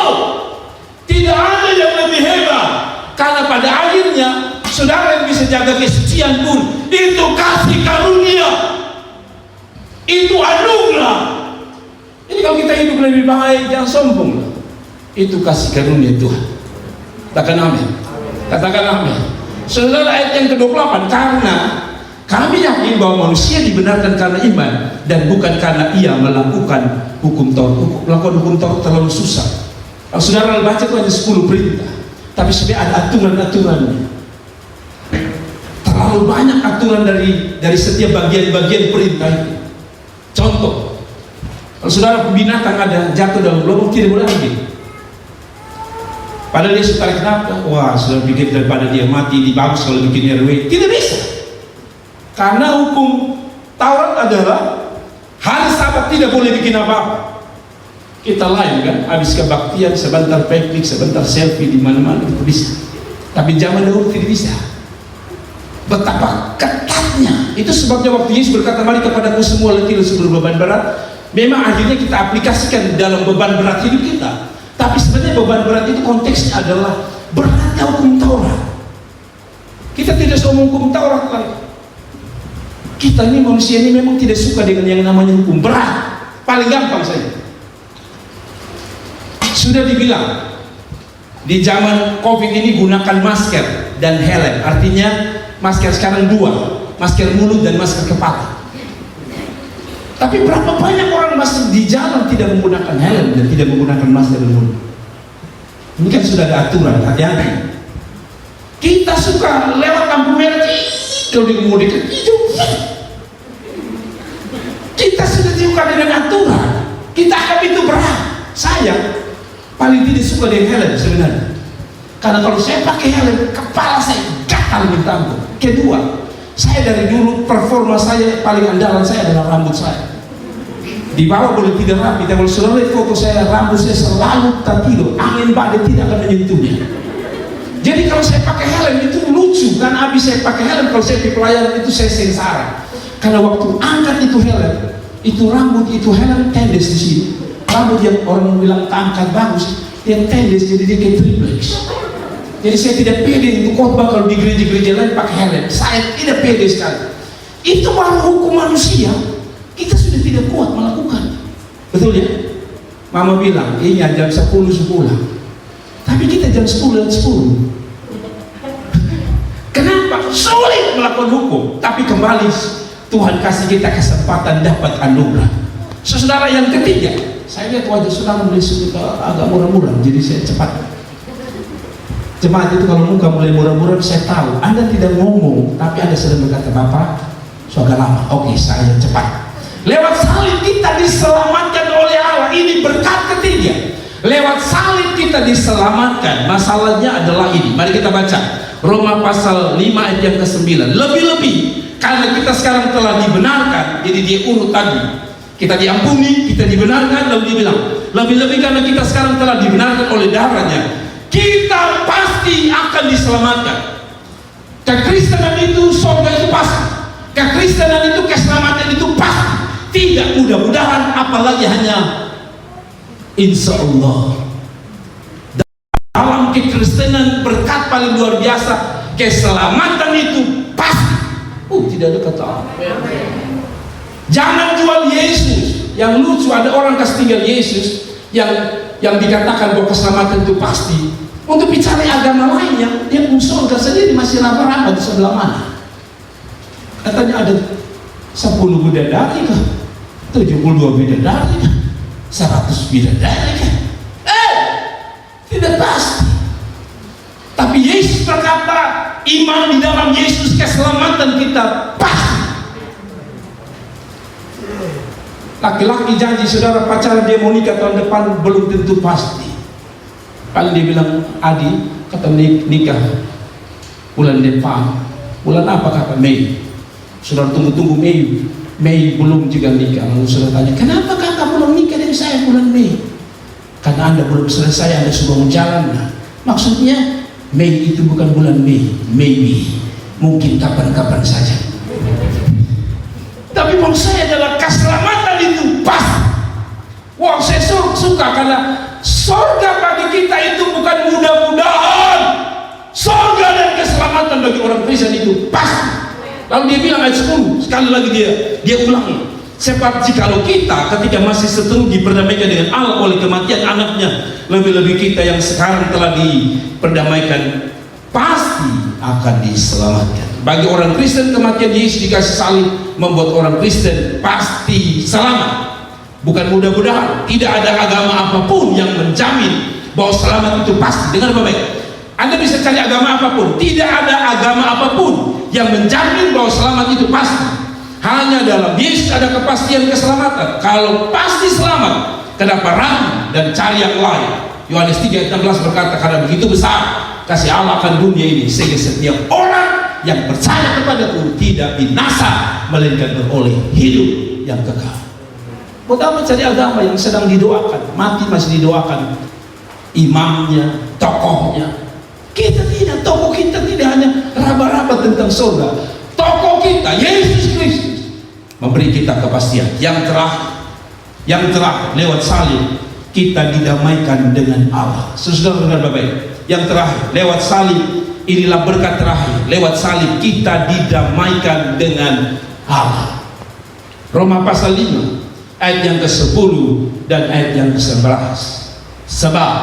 tidak ada yang lebih hebat. Karena pada akhirnya saudara yang bisa jaga kesucian pun itu kasih karunia, itu anugerah. Jadi kalau kita hidup lebih baik, jangan sombong. Itu kasih karunia Tuhan. Katakan amin. Katakan amin. Saudara, ayat yang ke-28, karena kami yakin bahwa manusia dibenarkan karena iman dan bukan karena ia melakukan hukum Taurat. Melakukan hukum Taurat terlalu susah. Kalau saudara baca itu hanya 10 perintah, tapi sebenarnya ada aturan-aturannya. Terlalu banyak aturan dari setiap bagian-bagian perintah itu. Contoh, kalau saudara binatang ada jatuh dalam lubang, tidak boleh ambil. Padahal dia suka tarik nafas, wah saudara pikir daripada dia mati di bagus kalau bikin RW. Tidak bisa. Karena hukum Taurat adalah hari Sabat tidak boleh bikin apa-apa. Kita lain kan, habis kebaktian sebentar piknik, sebentar selfie di mana-mana itu bisa. Tapi zaman dahulu tidak bisa. Betapa ketatnya. Itu sebabnya waktu Yesus berkata, mari kepadaku semua letih dan berbeban berat. Memang akhirnya kita aplikasikan dalam beban berat hidup kita. Tapi sebenarnya beban berat itu konteksnya adalah beratnya hukum Taurat. Kita tidak suka hukum Taurat lagi. Kita ini manusia ini memang tidak suka dengan yang namanya hukum berat. Paling gampang saja. Sudah dibilang di zaman COVID ini gunakan masker dan helm. Artinya masker sekarang 2, masker mulut dan masker kepala. Tapi berapa banyak orang masih di jalan tidak menggunakan helm dan tidak menggunakan masker dan mulut. Ini kan sudah ada aturan, hati-hati. Kita suka lewat lampu merah, kalau di kemudian hijau. Kita sudah suka dengan aturan. Kita anggap itu berat. Sayang, paling tidak suka dengan helm sebenarnya. Karena kalau saya pakai helm, kepala saya gatal minta ampun. Kedua, saya dari dulu performa saya paling andalan saya adalah rambut saya. Di bawah boleh tidak rapi, tapi kalau saudara lihat foto saya, rambut saya selalu tertidur, angin badai tidak akan menyentuhnya. Jadi kalau saya pakai helm itu lucu, kan habis saya pakai helm, kalau saya di pelayaran itu saya sengsara. Karena waktu angkat itu helm, itu rambut itu helm tendes di sini. Rambut yang orang bilang angkat bagus, yang tendes jadi dia kayak triplex. Jadi saya tidak pede untuk khotbah kalau di gereja-gereja lain pakai helm. Saya tidak pede sekali. Itu baru hukum manusia. Kita sudah tidak kuat melakukan. Betul ya? Mama bilang, iya jam 10 sekolah. Tapi kita jam 10 dan 10. Kenapa? Sulit melakukan hukum. Tapi kembali Tuhan kasih kita kesempatan dapat anugerah. Saudara yang ketiga, saya lihat wajah saudara mulai agak murah-murah, jadi saya cepat. Jemaat itu kalau muka mulai murah-murah, saya tahu Anda tidak ngomong, tapi Anda sedang berkata, Bapak, sudah lama. Oke, saya cepat. Lewat salib kita diselamatkan oleh Allah. Ini berkat ketiga. Lewat salib kita diselamatkan. Masalahnya adalah ini. Mari kita baca Roma pasal 5 ayat yang ke-9. Lebih-lebih karena kita sekarang telah dibenarkan. Jadi dia urut tadi. Kita diampuni, kita dibenarkan, lalu dia bilang lebih-lebih karena kita sekarang telah dibenarkan oleh darahnya, kita pasti akan diselamatkan. Kekristenan itu surga itu pasti. Kekristenan itu keselamatan itu pasti. Tidak mudah-mudahan, apalagi hanya insya Allah. Dalam kekristenan berkat paling luar biasa, keselamatan itu pasti. Tidak ada kata apa. Jangan jual Yesus. Yang lucu ada orang kasih tinggal Yesus yang dikatakan bahwa keselamatan itu pasti. Untuk bicara agama lain yang dia surga sendiri masih raba-raba di sebelah mana. Katanya ada 10 bidadari kah? 72 bidadari kah? 100 bidadari kah? Tidak pasti. Tapi Yesus berkata, iman di dalam Yesus keselamatan kita pasti. Laki-laki janji saudara pacaran dia mau nikah tahun depan belum tentu pasti. Paling dia bilang, Adi kata nikah bulan depan. Bulan apa kata Mei? Saudara tunggu-tunggu Mei belum juga nikah. Lalu saudara tanya, kenapa kakak belum nikah dengan saya bulan Mei? Karena Anda belum selesai, Anda sudah mau jalan. Nah, maksudnya Mei itu bukan bulan Mei, maybe, mungkin kapan-kapan saja. Tapi maksud saya adalah keselamatan itu pasti. Wah, saya suka karena surga bagi kita itu bukan mudah-mudahan. Surga dan keselamatan bagi orang Kristen itu pasti. Lalu dia bilang ayat 10, sekali lagi dia ulangi. Sebab jikalau kita ketika masih seteru diperdamaikan dengan Allah oleh kematian anaknya, lebih-lebih kita yang sekarang telah diperdamaikan pasti akan diselamatkan. Bagi orang Kristen kematian Yesus dikasih salib membuat orang Kristen pasti selamat. Bukan mudah-mudahan. Tidak ada agama apapun yang menjamin bahwa selamat itu pasti. Dengar baik-baik. Anda bisa cari agama apapun, tidak ada agama apapun yang menjamin bahwa selamat itu pasti. Hanya dalam Yesus ada kepastian keselamatan. Kalau pasti selamat, kenapa ragu dan cari yang lain? Yohanes 3 ayat 16 berkata, karena begitu besar kasih Allah akan dunia ini, sehingga setiap orang yang percaya kepadaku tidak binasa, melainkan beroleh hidup yang kekal. Bukan mencari agama yang sedang didoakan, mati masih didoakan imamnya, tokohnya. Kita tidak, tokoh kita tidak hanya raba-raba tentang surga. Tokoh kita Yesus Kristus memberi kita kepastian. Yang terakhir lewat salib kita didamaikan dengan Allah. Saudara dengar baik-baik. Yang terakhir lewat salib, inilah berkat terakhir. Lewat salib kita didamaikan dengan Allah. Roma pasal 5 ayat yang ke-10 dan ayat yang ke-11. Sebab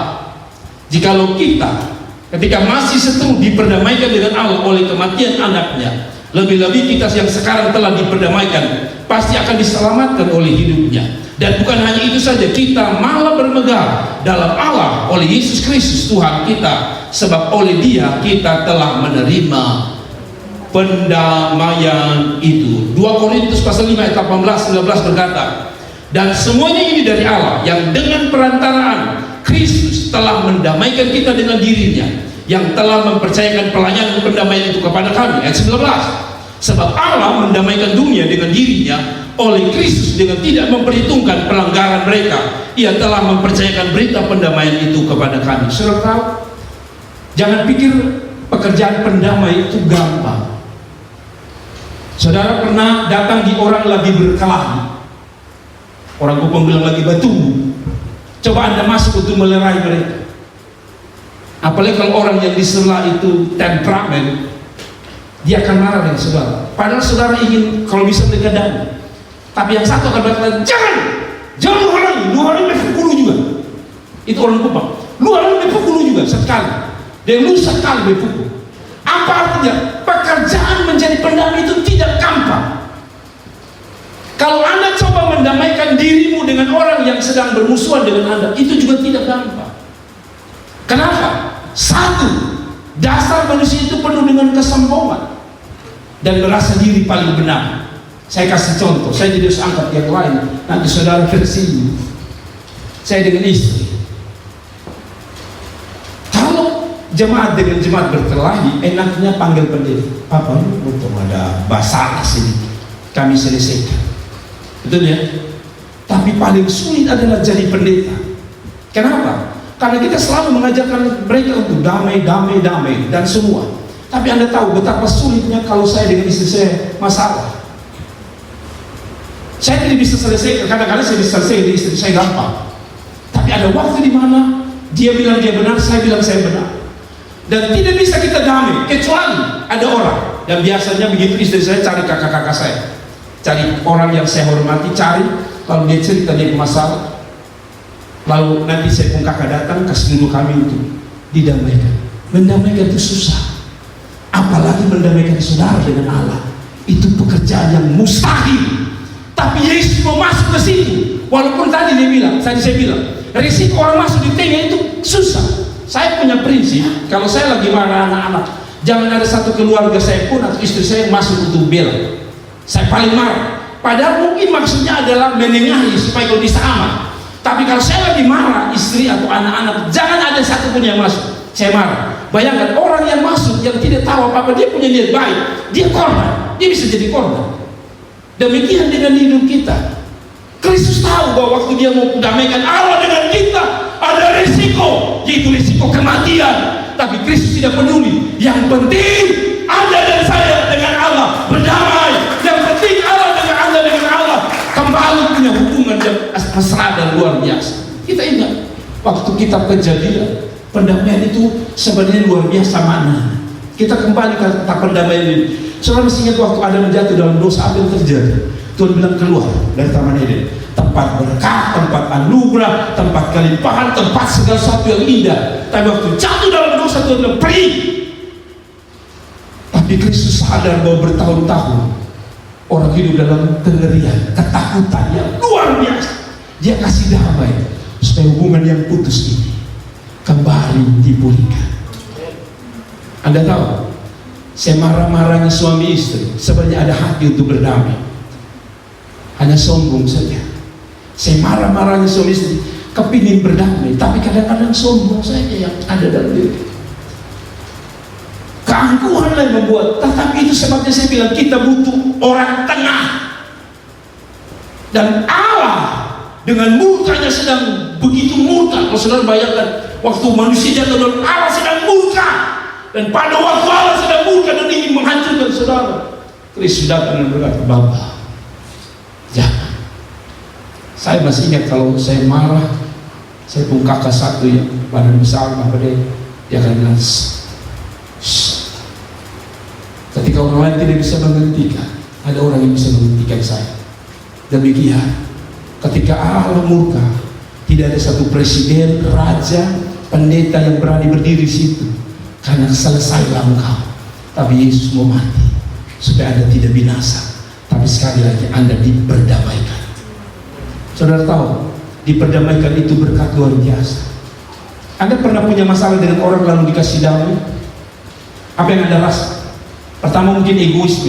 jikalau kita ketika masih seteru diperdamaikan dengan Allah oleh kematian anaknya, lebih-lebih kita yang sekarang telah diperdamaikan pasti akan diselamatkan oleh hidupnya. Dan bukan hanya itu saja, kita malah bermegah dalam Allah oleh Yesus Kristus Tuhan kita, sebab oleh Dia kita telah menerima pendamaian itu. 2 Korintus pasal 5 ayat 18-19 berkata, dan semuanya ini dari Allah yang dengan perantaraan Kristus telah mendamaikan kita dengan dirinya, yang telah mempercayakan pelayanan pendamaian itu kepada kami. Ayat 19. Sebab Allah mendamaikan dunia dengan dirinya oleh Kristus dengan tidak memperhitungkan pelanggaran mereka. Ia telah mempercayakan berita pendamaian itu kepada kami. Saudara tahu, jangan pikir pekerjaan pendamai itu gampang. Saudara pernah datang di orang lagi berkelahi, orang Kupang bilang lagi batu, coba Anda masuk untuk melerai mereka. Apalagi kalau orang yang disela itu temperamen, dia akan marah dengan saudara. Padahal saudara ingin kalau bisa mereka damai, tapi yang satu akan berkata, jangan lu halangi berpukul juga. Itu orang Kupang, lu halangi berpukul juga sekali, dan lu sekali berpukul. Apa artinya? Pekerjaan menjadi pendamai itu tidak gampang. Kalau Anda coba mendamaikan dirimu dengan orang yang sedang bermusuhan dengan Anda, itu juga tidak gampang. Kenapa? Satu, dasar manusia itu penuh dengan kesombongan dan merasa diri paling benar. Saya kasih contoh, saya tidak usah angkat yang lain, nanti saudara versi. Saya dengan istri, kalau jemaat dengan jemaat berkelahi, enaknya panggil pendeta. Papa, untuk ada masalah sini, kami selesaikan. Betul ya? Tapi paling sulit adalah jadi pendeta. Kenapa? Karena kita selalu mengajarkan mereka untuk damai dan semua. Tapi Anda tahu betapa sulitnya kalau saya dengan istri saya masalah. Saya tidak bisa selesai, kadang-kadang saya bisa selesai dengan istri saya gampang. Tapi ada waktu di mana dia bilang dia benar, saya bilang saya benar. Dan tidak bisa kita damai kecuali ada orang. Dan biasanya begitu istri saya cari kakak-kakak saya, cari orang yang saya hormati, cari, lalu dia cerita dia masalah, lalu nanti saya pun kakak datang kasih dulu kami untuk didamaikan. Mendamaikan itu susah, apalagi mendamaikan saudara dengan Allah. Itu pekerjaan yang mustahil. Tapi Yesus mau masuk ke situ. Walaupun tadi saya bilang risiko orang masuk di tengah itu susah. Saya punya prinsip, kalau saya lagi marah anak-anak, jangan ada satu keluarga saya pun atau istri saya masuk untuk bela. Saya paling marah. Padahal mungkin maksudnya adalah menengahi supaya kalau bisa aman. Tapi kalau saya lagi marah, istri atau anak-anak, jangan ada satu pun yang masuk. Saya marah. Bayangkan orang yang masuk yang tidak tahu apa-apa, dia punya niat baik, dia korban, dia bisa jadi korban. Demikian dengan hidup kita. Kristus tahu bahwa waktu dia mau damaikan Allah dengan kita, ada risiko, yaitu risiko kematian. Tapi Kristus tidak peduli. Yang penting Anda dan saya dengan Allah berdamai. Yang penting Allah dengan Anda dengan Allah kembali punya hubungan yang mesra dan luar biasa. Kita ingat waktu kita Kejadian, pendamaian itu sebenarnya luar biasa makna. Kita kembali ke kata pendamaian ini. Saudara masih ingat waktu Adam jatuh dalam dosa, apa yang terjadi? Tuhan bilang keluar dari Taman Eden, tempat berkah, tempat anugerah, tempat kelimpahan, tempat segala sesuatu yang indah. Tapi waktu jatuh dalam dosa, Tuhan bilang pergi. Tapi Kristus sadar bahwa bertahun-tahun orang hidup dalam kengerian, ketakutan yang luar biasa. Dia kasih damai supaya hubungan yang putus ini kembali dipulihkan. Anda tahu, saya marah-marahnya suami istri sebenarnya ada hati untuk berdamai, hanya sombong saja. Saya marah-marahnya suami istri kepingin berdamai, tapi kadang-kadang sombong saja yang ada dalam diri. Keangkuhanlah yang membuat. Tetapi itu sebabnya saya bilang kita butuh orang tengah. Dan Allah dengan murkanya sedang begitu murka. Kalau saudara bayangkan waktu manusia jatuh dalam, Allah sedang murka. Dan pada waktu Allah sedang murka dan ingin menghancurkan saudara, Kristus datang dan berkata, Bapa, jangan. Saya masih ingat kalau saya marah, saya pun kakak satu yang badan besar, dia akan bilang, ketika orang lain tidak bisa menghentikan, ada orang yang bisa menghentikan saya. Demikian, ketika Allah murka, tidak ada satu presiden, raja, pendeta yang berani berdiri di situ. Karena selesailah engkau. Tapi Yesus mau mati supaya Anda tidak binasa, tapi sekali lagi Anda diperdamaikan. Saudara tahu, diperdamaikan itu berkat luar biasa. Anda pernah punya masalah dengan orang lalu dikasih damai? Apa yang Anda rasa? Pertama mungkin egois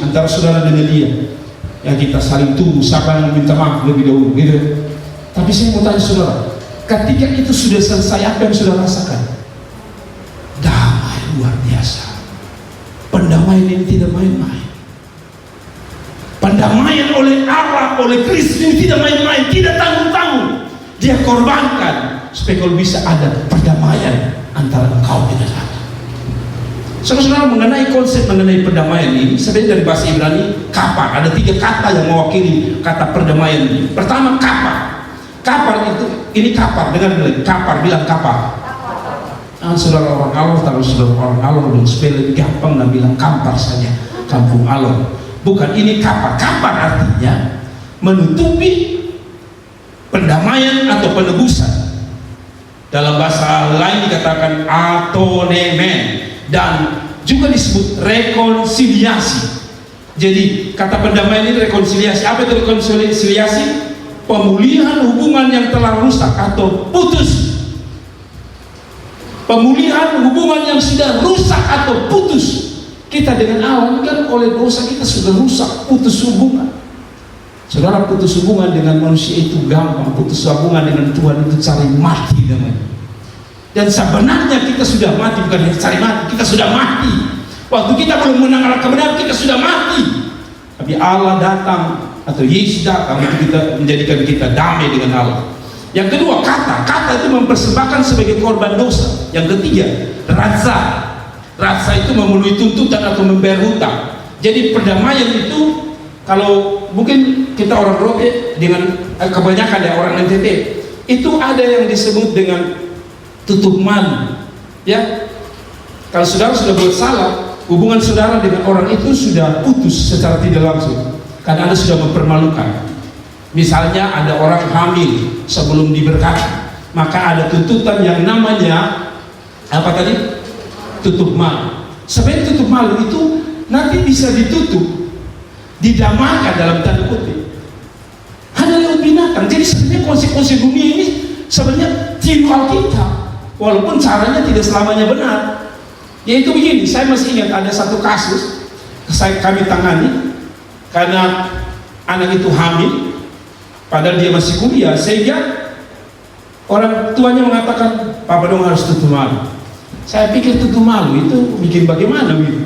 antara saudara dengan dia, yang kita saling tunggu siapa yang minta maaf lebih dahulu gitu. Tapi saya mau tanya saudara, Ketika itu sudah selesai, apa yang sudah rasakan? Damai luar biasa. Pendamaian ini tidak main-main. Pendamaian oleh Allah, oleh Kristus ini tidak main-main, tidak tanggung-tanggung. Dia korbankan supaya kalau bisa ada perdamaian antara engkau dengan Allah. Saudara-saudara, mengenai konsep mengenai perdamaian ini, sebenarnya dari bahasa Ibrani kapar, ada 3 kata yang mewakili kata perdamaian ini. Pertama, kapar. Kapar itu, ini kapar, dengar lagi, kapar, bilang kapar. Saudara orang Allah, taruh saudara orang Allah dong, supaya lebih gampang dan bilang kampar saja, kampung Allah. Bukan, ini kapar. Kapar artinya menutupi pendamaian atau penebusan. Dalam bahasa lain dikatakan atonement, dan juga disebut rekonsiliasi. Jadi kata pendamaian ini rekonsiliasi. Apa itu rekonsiliasi? Pemulihan hubungan yang telah rusak atau putus. Pemulihan hubungan yang sudah rusak atau putus. Kita dengan Allah kan oleh dosa kita sudah rusak, putus hubungan. Saudara, putus hubungan dengan manusia itu gampang. Putus hubungan dengan Tuhan itu cari mati namanya. Dan sebenarnya kita sudah mati, bukan cari mati, kita sudah mati. Waktu kita belum menang kebenaran, kita sudah mati. Tapi Allah datang, atau Yesus datang, itu kita menjadikan kita damai dengan Allah. Yang kedua, kata itu mempersembahkan sebagai korban dosa. Yang ketiga, rasa itu memenuhi tuntutan atau membayar hutang. Jadi perdamaian itu, kalau mungkin kita orang Rote dengan kebanyakan ya orang NTT, itu ada yang disebut dengan tutup malu, ya. Kalau saudara sudah buat salah, hubungan saudara dengan orang itu sudah putus secara tidak langsung, karena Anda sudah mempermalukan. Misalnya ada orang hamil sebelum diberkati, maka ada tuntutan yang namanya apa tadi? Tutup malu. Sebenarnya tutup malu itu nanti bisa ditutup, didamaikan dalam tanda kutip, hanya lewat binatang. Jadi sebenarnya konsep-konsep dunia ini sebenarnya tiru Alkitab. Walaupun caranya tidak selamanya benar. Yaitu begini, saya masih ingat ada satu kasus kami tangani karena anak itu hamil padahal dia masih kuliah, sehingga orang tuanya mengatakan, "Papa dong harus tutup malu." Saya pikir tutup malu itu bikin bagaimana gitu.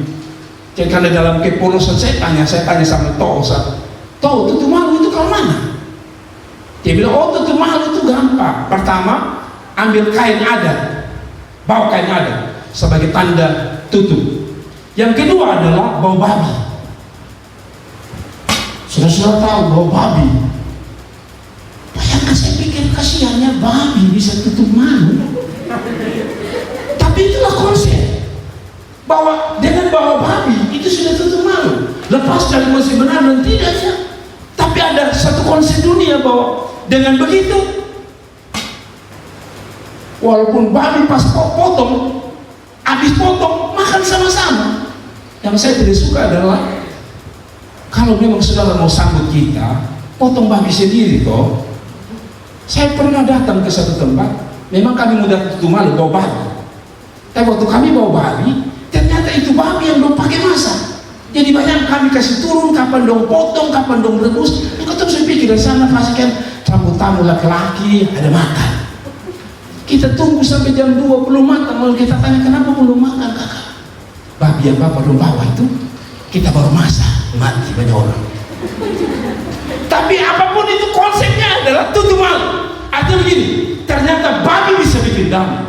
Jadi karena dalam kepolosan saya tanya sama Toh tutup malu itu kalau mana? Dia bilang, "Oh, tutup malu itu gampang. Pertama, ambil kain adat, bawa kain adat sebagai tanda tutup. Yang kedua adalah bawa babi." Sudah tahu bawa babi. Bayangkan, saya pikir kasihannya babi bisa tutup malu. Tapi itulah konsep, bahwa dengan bawa babi itu sudah tutup malu. Lepas dari konsep benar dan tidaknya. Tapi ada satu konsep dunia bahwa dengan begitu, walaupun babi pas potong, habis potong, makan sama-sama. Yang saya tidak suka adalah kalau memang saudara mau sambut kita, potong babi sendiri toh. Saya pernah datang ke satu tempat, memang kami mudah tutup malu bawa babi. Tapi waktu kami bawa babi, ternyata itu babi yang belum pakai masak. Jadi banyak kami kasih turun, kapan dong potong, kapan dong rebus. Kau saya pikir dari sana pastikan tamu-tamu laki-laki ada makan. Kita tunggu sampai jam 2 belum makan, lalu kita tanya, "Kenapa belum makan, kakak?" "Babi yang bapak belum bawa itu kita baru masak." Mati banyak orang. Tapi apapun itu konsepnya adalah tutup malu. Artinya begini, ternyata babi bisa bikin damai.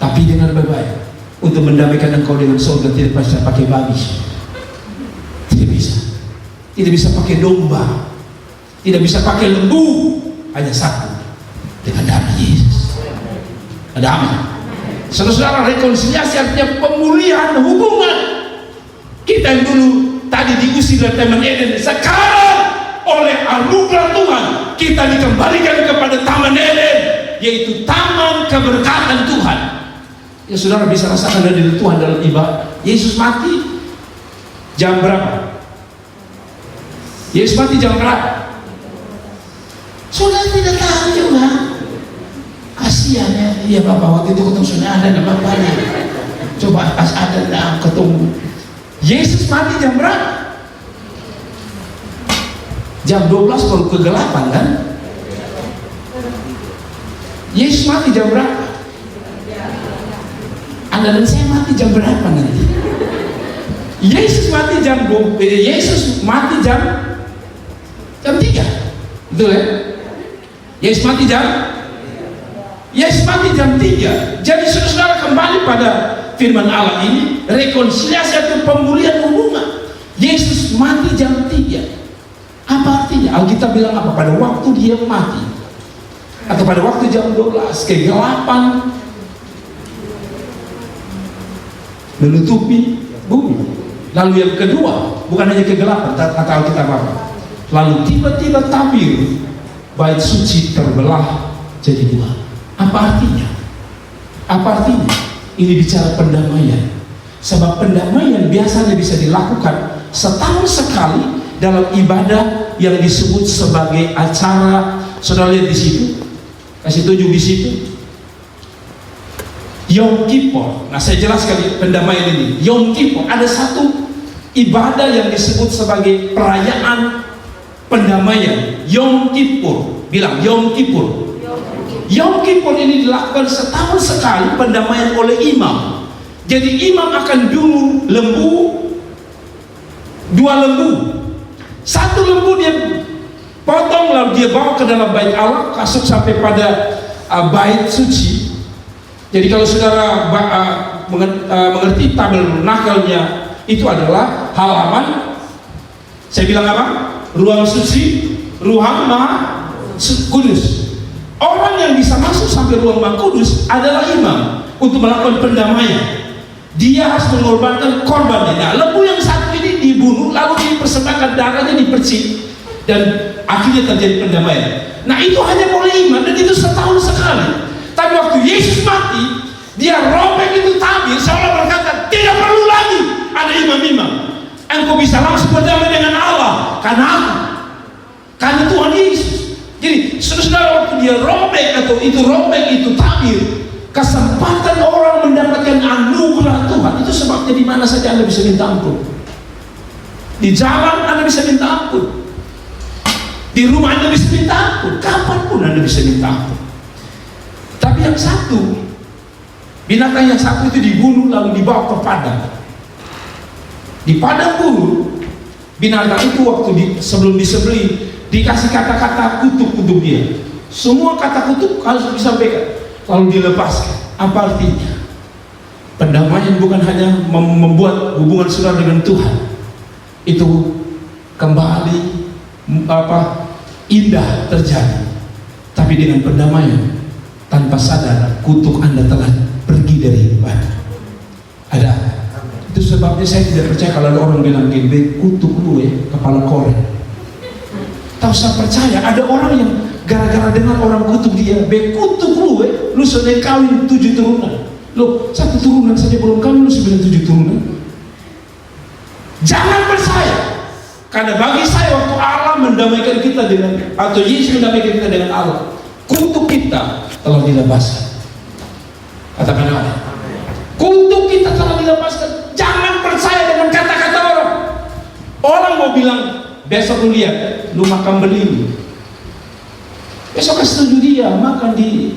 Tapi dengar baik-baik, untuk mendamaikan engkau dengan surga tidak bisa pakai babi. Tidak bisa. Tidak bisa pakai domba. Tidak bisa pakai lembu. Hanya satu, dengan darah Yesus. Ada amin. Saudara-saudara, rekonsiliasi artinya pemulihan hubungan. Kita yang dulu tadi diusir dari Taman Eden, sekarang oleh anugerah Tuhan kita dikembalikan kepada Taman Eden, yaitu taman keberkatan Tuhan. Ya saudara bisa rasakan dari Tuhan dalam ibadah. Yesus mati jam berapa? Yesus mati jam berapa? Saudara tidak tahu juga. Kasihan ya, iya Bapak, waktu itu ketemu sudah ada bapaknya. Coba pas ada ketemu. Yesus mati jam berapa? Jam 12 kalau kegelapan kan? Yesus mati jam berapa? Anda dan saya mati jam berapa nanti? Yesus mati jam 3. Betul ya? Yesus mati jam 3. Jadi saudara kembali pada firman Allah ini, rekonsiliasi atau pemulihan hubungan. Yesus mati jam 3. Apa artinya? Alkitab bilang apa? Pada waktu dia mati, atau pada waktu jam 12, kegelapan menutupi bumi. Lalu yang kedua, bukan hanya kegelapan, kata Alkitab apa? Lalu tiba-tiba tabir bait suci terbelah jadi 2. Apa artinya? Apa artinya? Ini bicara pendamaian. Sebab pendamaian biasanya bisa dilakukan setahun sekali dalam ibadah yang disebut sebagai acara. Saudara lihat di situ, kasih tunjuk di situ, Yom Kippur. Nah, saya jelaskan pendamaian ini. Yom Kippur, ada satu ibadah yang disebut sebagai perayaan pendamaian. Yom Kippur, bilang Yom Kippur. Yom Kippur ini dilakukan setahun sekali pendamaian oleh imam. Jadi imam akan bunuh lembu, 2 lembu. 1 lembu dia potong, lalu dia bawa ke dalam bait Allah, kasut sampai pada bait suci. Jadi kalau saudara mengerti tabernakelnya, itu adalah halaman, saya bilang apa? Ruang suci, ruang maha kudus. Orang yang bisa masuk sampai ruang maha kudus adalah imam untuk melakukan pendamaian. Dia harus mengorbankan korbannya. Nah, lembu yang satu ini dibunuh, lalu dipersembahkan darahnya, dipercik, dan akhirnya terjadi pendamaian. Nah, itu hanya boleh imam, dan itu setahun sekali. Tapi waktu Yesus mati, dia robek itu tabir, seolah berkata, tidak perlu lagi ada imam-imam. Engkau bisa langsung berdamai dengan Allah karena aku, karena Tuhan Yesus. Jadi saudara, waktu dia robek atau itu robek itu tabir, kesempatan orang mendapatkan anugerah Tuhan. Itu sebabnya di mana saja Anda bisa minta ampun. Di jalan Anda bisa minta ampun, di rumah Anda bisa minta ampun, kapanpun Anda bisa minta ampun. Tapi yang satu, binatang yang satu itu dibunuh lalu dibawa ke padang. Di padang buru, binatang itu waktu sebelum disembelih dikasih kata-kata kutuk untuk dia. Semua kata kutuk harus disampaikan, lalu dilepaskan. Apa artinya? Pendamaian bukan hanya membuat hubungan saudara dengan Tuhan itu kembali indah terjadi, tapi dengan pendamaian tanpa sadar kutuk Anda telah pergi dari hidup Anda. Ada. Itu sebabnya saya tidak percaya kalau ada orang bilang gini, kutuk lu ya kepala korek. Tak usah percaya. Ada orang yang gara-gara dengar orang kutuk dia, kutuk lu ya, lu sudah kawin 7 turunan. Lu 1 turunan saja belum kawin, lu 7 turunan. Jangan percaya. Karena bagi saya waktu Allah mendamaikan kita dengan, atau Yesus mendamaikan kita dengan Allah, kutuk kita telah dilepaskan. Katakan amin. Kutuk kita telah dilepaskan. Jangan percaya dengan kata-kata orang. Orang mau bilang, besok lu lihat, lu makan beli. Besok kasih setuju dia makan di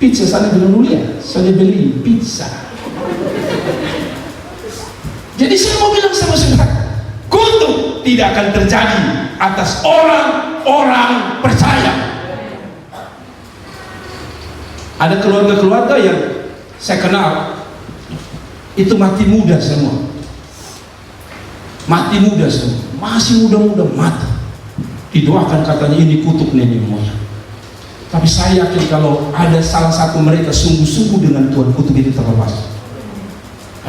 pizza, sana bilang lu lihat, saya beli pizza. Jadi saya mau bilang sama saudara, kutuk tidak akan terjadi atas orang-orang percaya. Ada keluarga-keluarga yang saya kenal itu mati muda semua. Mati muda semua. Masih muda-muda mati. Didoakan katanya ini kutuk nenek moyang. Tapi saya yakin kalau ada salah satu mereka sungguh-sungguh dengan Tuhan, kutuk itu terlepas.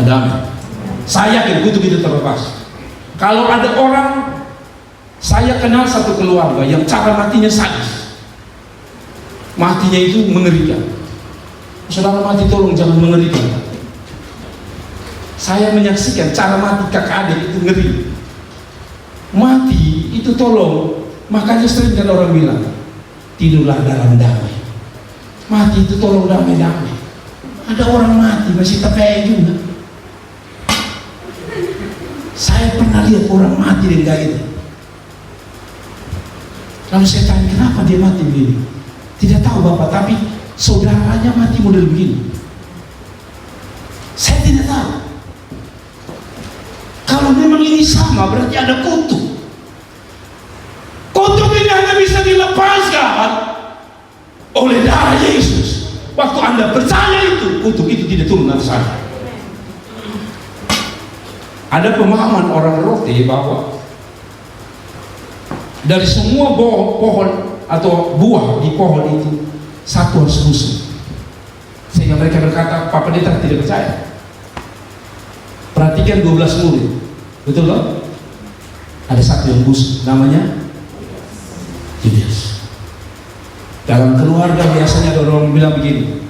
Ada amin. Saya yakin kutuk itu terlepas. Kalau ada orang, saya kenal satu keluarga yang cara matinya sadis. Matinya itu mengerikan. Saudara mati tolong jangan mengerikan. Saya menyaksikan cara mati kakak adik itu ngeri. Mati itu tolong, makanya sering kan orang bilang, tidurlah dalam damai. Mati itu tolong damai-damai. Ada orang mati masih tepek juga. Saya pernah lihat orang mati dengan itu. Lalu saya tanya kenapa dia mati begini. Tidak tahu Bapak, tapi saudaranya mati model begini? Saya tidak tahu. Kalau memang ini sama, berarti ada kutuk. Kutuk ini hanya bisa dilepaskan oleh darah Yesus. Waktu Anda percaya itu, kutuk itu tidak turun atas Anda. Ada pemahaman orang roti bahwa dari semua pohon atau buah di pohon itu, satu harus busuk. Sehingga mereka berkata, Pak Pendeta tidak percaya. Perhatikan 12 murid, betul loh? Ada satu yang busuk, namanya Judas. Dalam keluarga biasanya ada orang bilang begini,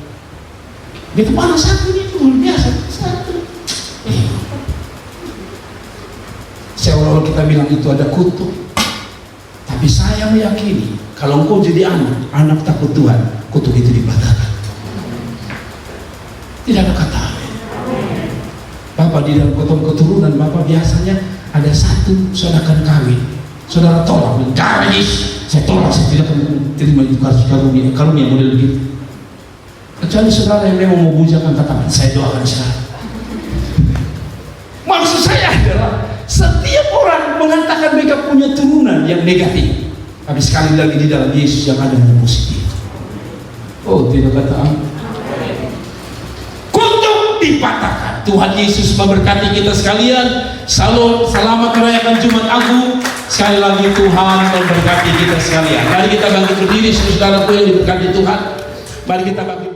itu mana satu itu luar biasa, satu. Seolah-olah kita bilang itu ada kutuk. Tapi saya meyakini kalau engkau jadi anak takut Tuhan, kutuk itu dipatahkan. Tidak ada kata. Bapak di dalam keturunan Bapak biasanya ada satu saudara kawin, saudara tolak, garis, saya tolak, saya tidak akan terima itu karunia model begitu. Kecuali saudara yang memang mau bujakan katakan, saya doakan sekarang. Maksud saya adalah setiap orang mengatakan mereka punya turunan yang negatif, tapi sekali lagi di dalam Yesus yang ada yang positif. Oh, tidak kata amin. Kutuk dipatahkan. Tuhan Yesus memberkati kita sekalian. Salam, selamat merayakan Jumat Agung. Sekali lagi Tuhan memberkati kita sekalian. Mari kita bangkit berdiri, saudaraku yang diberkati Tuhan. Mari kita bangkit.